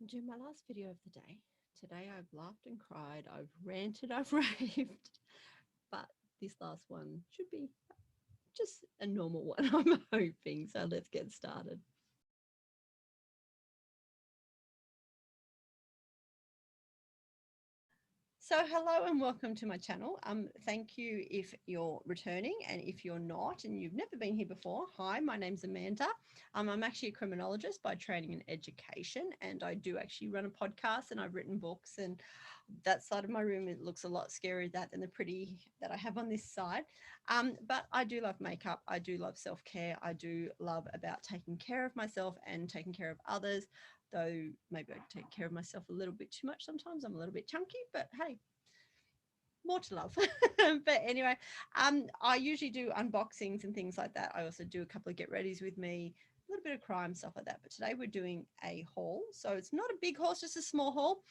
Do my last video of the day. Today I've laughed and cried, I've ranted, I've raved, but this last one should be just a normal one, I'm hoping. So let's get started. So hello and welcome to my channel. Thank you if you're returning, and if you're not and you've never been here before, hi, my name's Amanda. I'm actually a criminologist by training and education, and I do actually run a podcast, and I've written books, and that side of my room, it looks a lot scarier than the pretty that I have on this side. But I do love makeup. I do love self-care. I do love about taking care of myself and taking care of others. Though maybe I take care of myself a little bit too much sometimes. I'm a little bit chunky, but hey, more to love. But anyway, I usually do unboxings and things like that. I also do a couple of get readies with me, a little bit of crime stuff like that. But today we're doing a haul, so it's not a big haul, it's just a small haul.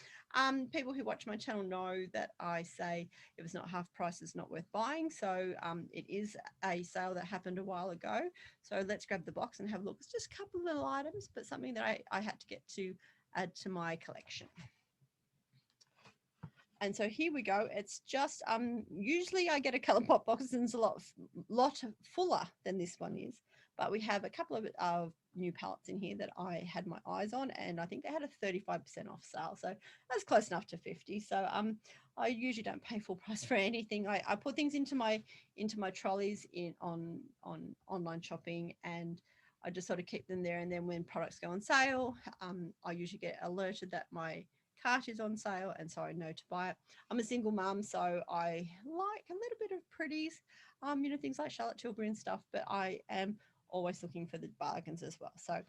People who watch my channel know that I say if it's not half price, it's not worth buying. So it is a sale that happened a while ago. So let's grab the box and have a look. It's just a couple of little items, but something that I had to get to add to my collection. And so here we go. It's just usually I get a Colourpop box and it's a lot fuller than this one is, but we have a couple of new palettes in here that I had my eyes on, and I think they had a 35% off sale, so that's close enough to 50. So I usually don't pay full price for anything. I put things into my trolleys on online shopping, and I just sort of keep them there, and then when products go on sale, I usually get alerted that my cart is on sale, and so I know to buy it. I'm a single mum, so I like a little bit of pretties, things like Charlotte Tilbury and stuff, but I am always looking for the bargains as well. So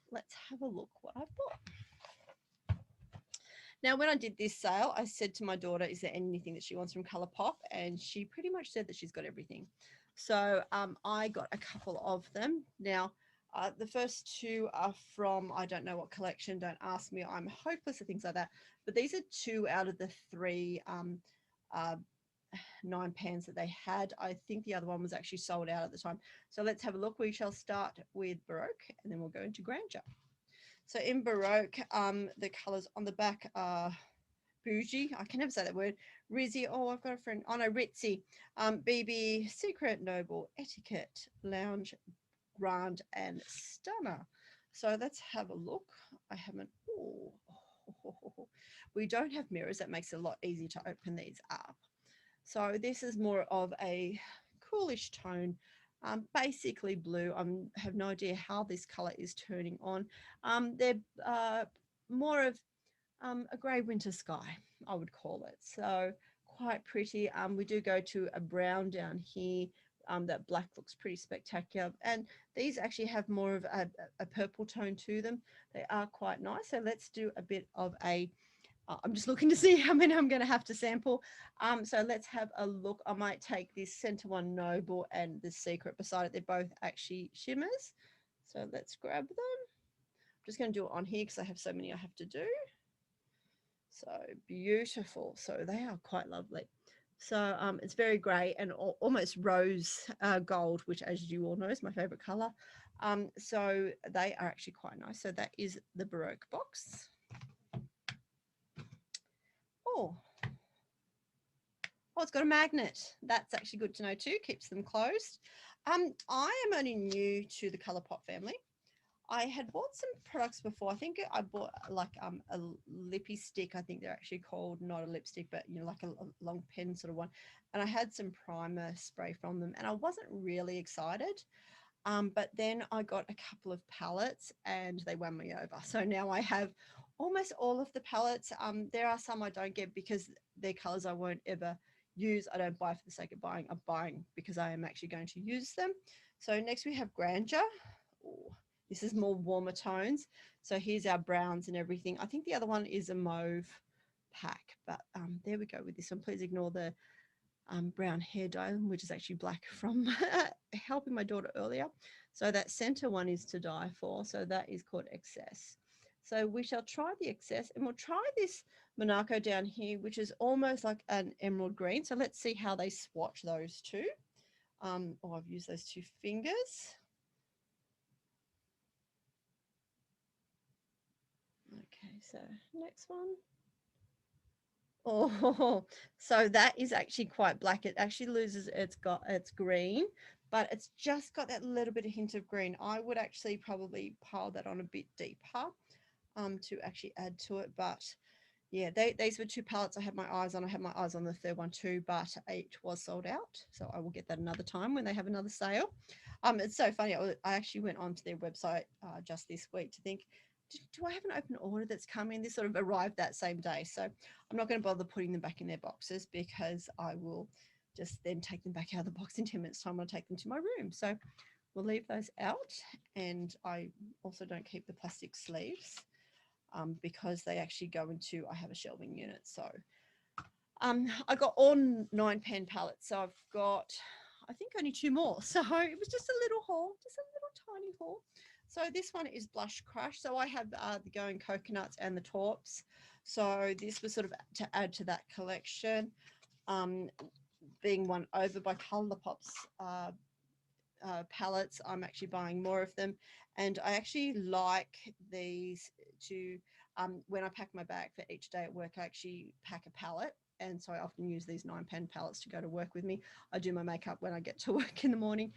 let's have a look what I've bought. Now, when I did this sale, I said to my daughter, is there anything that she wants from Colourpop? And she pretty much said that she's got everything. So I got a couple of them. Now, the first two are from, I don't know what collection, don't ask me, I'm hopeless at things like that. But these are two out of the three 9 pans that they had. I think the other one was actually sold out at the time. So let's have a look. We shall start with Baroque, and then we'll go into Grandeur. So in Baroque, the colours on the back are bougie, I can never say that word, Rizzy, oh, I've got a friend, oh no, Ritzy, BB, Secret, Noble, Etiquette, Lounge, Grand, and Stunner. So let's have a look. I haven't, we don't have mirrors. That makes it a lot easier to open these up. So this is more of a coolish tone, basically blue. I have no idea how this color is turning on. They're more of a grey winter sky, I would call it. So quite pretty. We do go to a brown down here. That black looks pretty spectacular, and these actually have more of a purple tone to them. They are quite nice. So let's do a bit of a I'm just looking to see how many I'm going to have to sample. So let's have a look. I might take this center one, Noble, and the Secret beside it. They're both actually shimmers. So let's grab them. I'm just going to do it on here because I have so many I have to do. So beautiful. So they are quite lovely. So it's very grey and almost rose gold, which, as you all know, is my favorite color. So they are actually quite nice. So that is the Baroque box. Oh, it's got a magnet. That's actually good to know too. Keeps them closed. I am only new to the Colourpop family. I had bought some products before. I think I bought like a lippy stick. I think they're actually called, not a lipstick, but like a long pen sort of one. And I had some primer spray from them, and I wasn't really excited. But then I got a couple of palettes and they won me over. So now I have almost all of the palettes. There are some I don't get because they're colors I won't ever use. I don't buy for the sake of buying. I'm buying because I am actually going to use them. So next we have Grandeur. Ooh, this is more warmer tones. So here's our browns and everything. I think the other one is a mauve pack, but there we go with this one. Please ignore the brown hair dye, which is actually black from helping my daughter earlier. So that center one is to die for. So that is called Excess. So we shall try the Excess, and we'll try this Monaco down here, which is almost like an emerald green. So let's see how they swatch those two. Oh, I've used those two fingers. Okay, so next one. Oh, so that is actually quite black. It actually loses its green, but it's just got that little bit of hint of green. I would actually probably pile that on a bit deeper to actually add to it. But yeah, these were two palettes I had my eyes on. I had my eyes on the third one too, but it was sold out. So I will get that another time when they have another sale. It's so funny. I actually went onto their website just this week to think, do I have an open order that's coming? This sort of arrived that same day. So I'm not going to bother putting them back in their boxes because I will just then take them back out of the box in 10 minutes time. I'll take them to my room. So we'll leave those out. And I also don't keep the plastic sleeves because they actually go into, I have a shelving unit. So I got all 9 pen palettes. So I've got, I think, only 2 more. So it was just a little haul, just a little tiny haul. So this one is Blush Crush. So I have the Going Coconuts and the Taups. So this was sort of to add to that collection, being won over by Colourpop's palettes. I'm actually buying more of them. And I actually like these to, when I pack my bag for each day at work, I actually pack a palette. And so I often use these 9 pen palettes to go to work with me. I do my makeup when I get to work in the morning.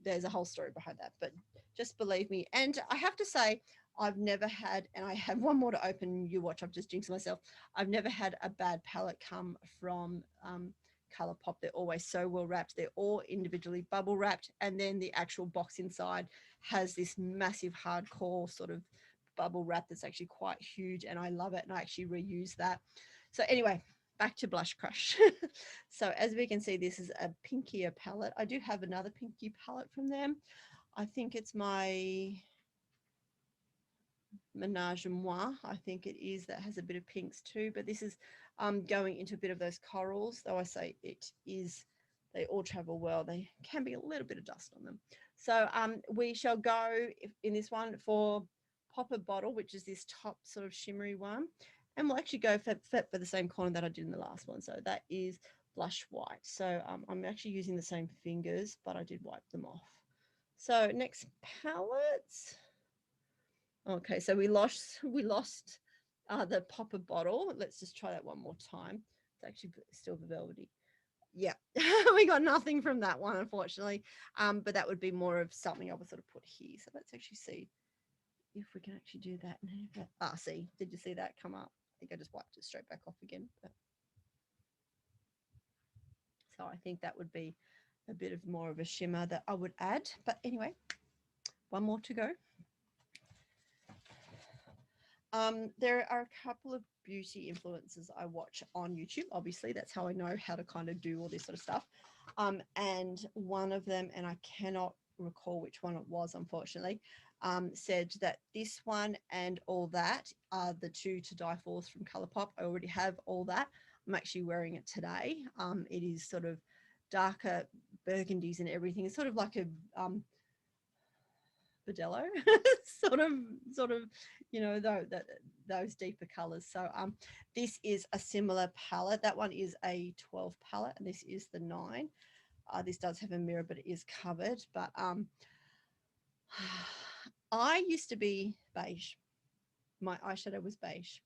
There's a whole story behind that, but just believe me. And I have to say, I've never had, and I have one more to open, you watch, I've just jinxed myself. I've never had a bad palette come from Colourpop. They're always so well wrapped. They're all individually bubble wrapped. And then the actual box inside has this massive hardcore sort of bubble wrap that's actually quite huge. And I love it. And I actually reuse that. So anyway, back to Blush Crush. So as we can see, this is a pinkier palette. I do have another pinky palette from them. I think it's my Menage a Moi, I think it is, that has a bit of pinks too. But this is going into a bit of those corals, though I say it is, they all travel well. They can be a little bit of dust on them. So we shall go in this one for Popper Bottle, which is this top sort of shimmery one. And we'll actually go for the same corner that I did in the last one. So that is Blush White. So I'm actually using the same fingers, but I did wipe them off. So next palettes. Okay, so we lost the Popper Bottle. Let's just try that one more time. It's actually still the velvety. Yeah, we got nothing from that one, unfortunately. But that would be more of something I would sort of put here. So let's actually see if we can actually do that. See, did you see that come up? I think I just wiped it straight back off again. But so I think that would be a bit of more of a shimmer that I would add. But anyway, one more to go. There are a couple of beauty influencers I watch on YouTube. Obviously, that's how I know how to kind of do all this sort of stuff. And one of them, and I cannot recall which one it was, unfortunately, said that this one and All That are the 2 to die for from Colourpop. I already have All That. I'm actually wearing it today. It is sort of darker burgundies and everything. It's sort of like a Bordello, sort of, you know, those deeper colors. So this is a similar palette. That one is a 12 palette, and this is the 9. This does have a mirror, but it is covered. But I used to be beige. My eyeshadow was beige.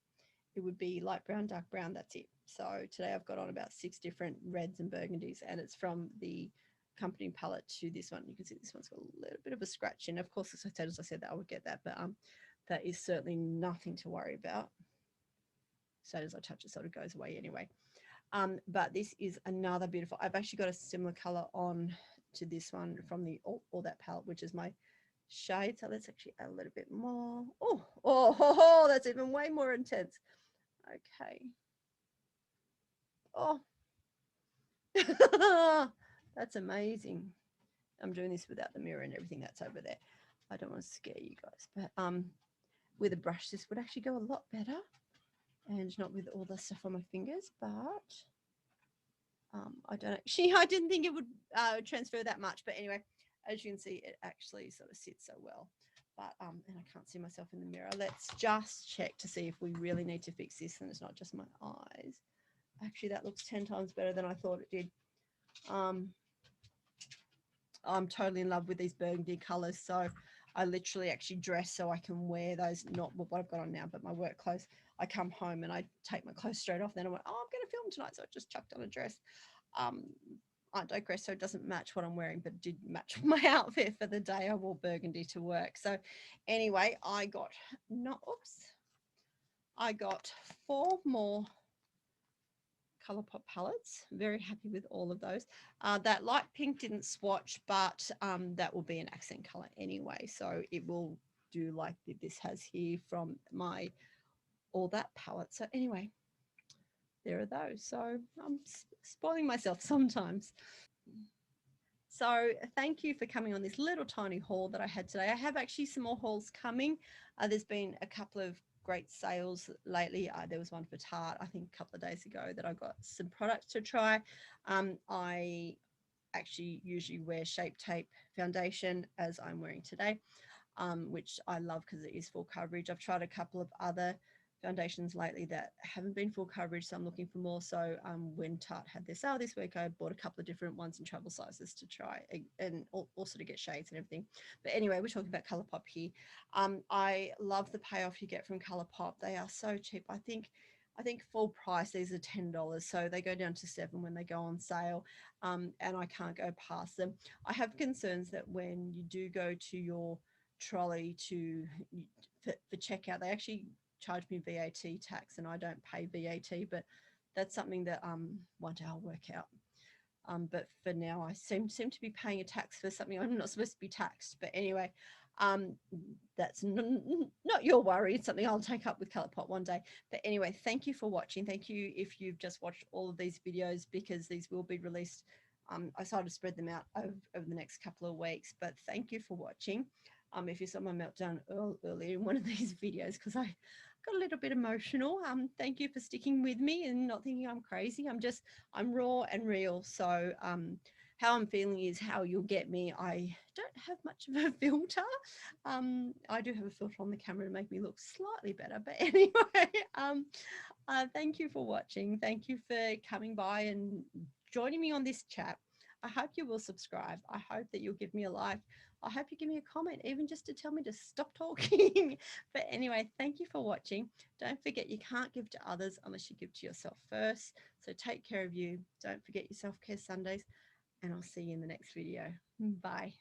It would be light brown, dark brown. That's it. So today I've got on about 6 different reds and burgundies, and it's from the accompanying palette to this one. You can see this one's got a little bit of a scratch in. Of course, as I said that I would get that, but that is certainly nothing to worry about. So as I touch it, sort of goes away anyway. But this is another beautiful. I've actually got a similar color on to this one from the All That palette, which is my shade. So let's actually add a little bit more. Oh, that's even way more intense. Okay. Oh, that's amazing. I'm doing this without the mirror and everything that's over there. I don't want to scare you guys, but with a brush this would actually go a lot better, and not with all the stuff on my fingers. But I didn't think it would transfer that much, but anyway, as you can see, it actually sort of sits so well. But and I can't see myself in the mirror. Let's just check to see if we really need to fix this and it's not just my eyes. Actually, that looks 10 times better than I thought it did. I'm totally in love with these burgundy colors, so I literally actually dress so I can wear those, not what I've got on now, but my work clothes. I come home and I take my clothes straight off. Then I went, oh, I'm going to film tonight. So I just chucked on a dress. Um, I digress. So it doesn't match what I'm wearing, but it did match my outfit for the day. I wore burgundy to work. So anyway, I got, not, oops, I got 4 more Colourpop palettes. Very happy with all of those. That light pink didn't swatch, but that will be an accent color anyway. So it will do like this has here from my All That palette. So anyway, there are those. So I'm spoiling myself sometimes. So thank you for coming on this little tiny haul that I had today. I have actually some more hauls coming. There's been a couple of great sales lately. There was one for Tarte, I think a couple of days ago, that I got some products to try. I actually usually wear Shape Tape foundation as I'm wearing today, which I love because it is full coverage. I've tried a couple of other foundations lately that haven't been full coverage, so I'm looking for more. So when Tarte had their sale this week, I bought a couple of different ones in travel sizes to try, and also to get shades and everything. But anyway, we're talking about Colourpop here. I love the payoff you get from Colourpop. They are so cheap. I think full price these are $10, so they go down to 7 when they go on sale, and I can't go past them. I have concerns that when you do go to your trolley for checkout, they actually charge me VAT tax, and I don't pay VAT, but that's something that one day I'll work out. But for now, I seem to be paying a tax for something I'm not supposed to be taxed. But anyway, um, that's not your worry. It's something I'll take up with Colourpop one day. But anyway, thank you for watching. Thank you if you've just watched all of these videos, because these will be released. I started to spread them out over the next couple of weeks. But thank you for watching. If you saw my meltdown earlier in one of these videos, because I got a little bit emotional. Thank you for sticking with me and not thinking I'm crazy. I'm raw and real. So how I'm feeling is how you'll get me. I don't have much of a filter. I do have a filter on the camera to make me look slightly better. But anyway, thank you for watching. Thank you for coming by and joining me on this chat. I hope you will subscribe. I hope that you'll give me a like. I hope you give me a comment, even just to tell me to stop talking. But anyway, thank you for watching. Don't forget, you can't give to others unless you give to yourself first. So take care of you. Don't forget your self-care Sundays, and I'll see you in the next video. Bye.